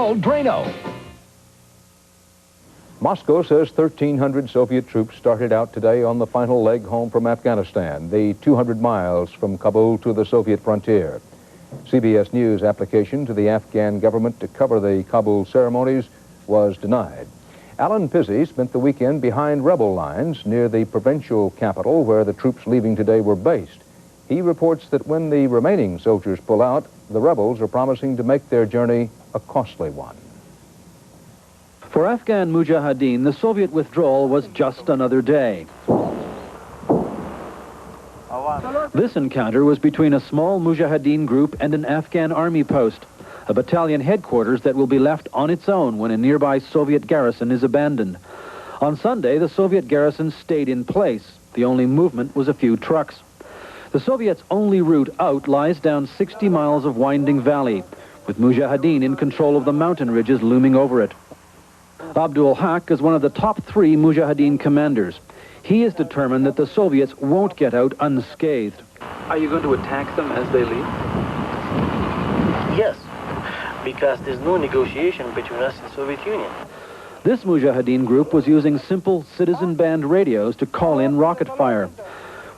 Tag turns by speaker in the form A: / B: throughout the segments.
A: called Drano.
B: Moscow says 1,300 Soviet troops started out today on the final leg home from Afghanistan, the 200 miles from Kabul to the Soviet frontier. CBS News' application to the Afghan government to cover the Kabul ceremonies was denied. Alan Pizzi spent the weekend behind rebel lines near the provincial capital where the troops leaving today were based. He reports that when the remaining soldiers pull out, the rebels are promising to make their journey a costly one.
C: For Afghan Mujahideen, the Soviet withdrawal was just another day. This encounter was between a small Mujahideen group and an Afghan army post, a battalion headquarters that will be left on its own when a nearby Soviet garrison is abandoned. On Sunday, the Soviet garrison stayed in place. The only movement was a few trucks. The Soviets' only route out lies down 60 miles of winding valley, with Mujahideen in control of the mountain ridges looming over it. Abdul Haq is one of the top 3 Mujahideen commanders. He is determined that the Soviets won't get out unscathed. Are you going to attack them as they leave?
D: Yes, because there's no negotiation between us and the Soviet Union.
C: This Mujahideen group was using simple citizen band radios to call in rocket fire.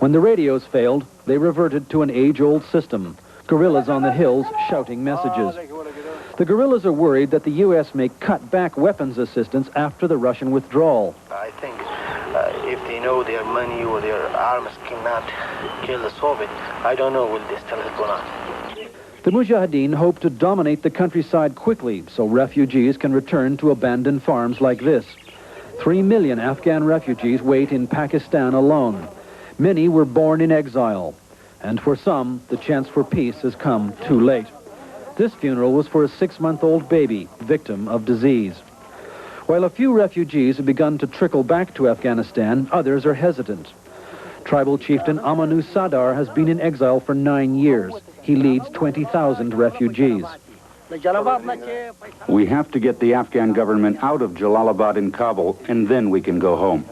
C: When the radios failed, they reverted to an age-old system, guerrillas on the hills shouting messages. The guerrillas are worried that the U.S. may cut back weapons assistance after the Russian withdrawal.
D: I think if they know their money or their arms cannot kill the Soviet, I don't know will they still help or not.
C: The Mujahideen hope to dominate the countryside quickly so refugees can return to abandoned farms like this. 3 million Afghan refugees wait in Pakistan alone. Many were born in exile, and for some, the chance for peace has come too late. This funeral was for a 6-month-old baby, victim of disease. While a few refugees have begun to trickle back to Afghanistan, others are hesitant. Tribal chieftain Amanu Sadar has been in exile for 9 years. He leads 20,000 refugees.
E: We have to get the Afghan government out of Jalalabad and Kabul, and then we can go home.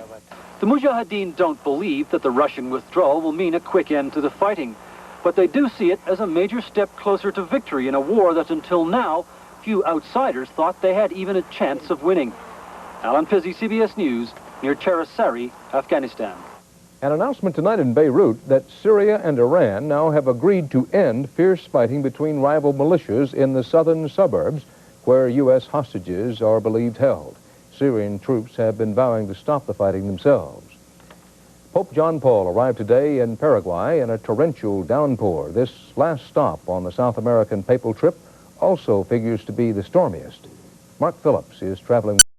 C: The Mujahideen don't believe that the Russian withdrawal will mean a quick end to the fighting, but they do see it as a major step closer to victory in a war that until now, few outsiders thought they had even a chance of winning. Alan Pizzi, CBS News, near Charisari, Afghanistan.
B: An announcement tonight in Beirut that Syria and Iran now have agreed to end fierce fighting between rival militias in the southern suburbs where U.S. hostages are believed held. Syrian troops have been vowing to stop the fighting themselves. Pope John Paul arrived today in Paraguay in a torrential downpour. This last stop on the South American papal trip also figures to be the stormiest. Mark Phillips is traveling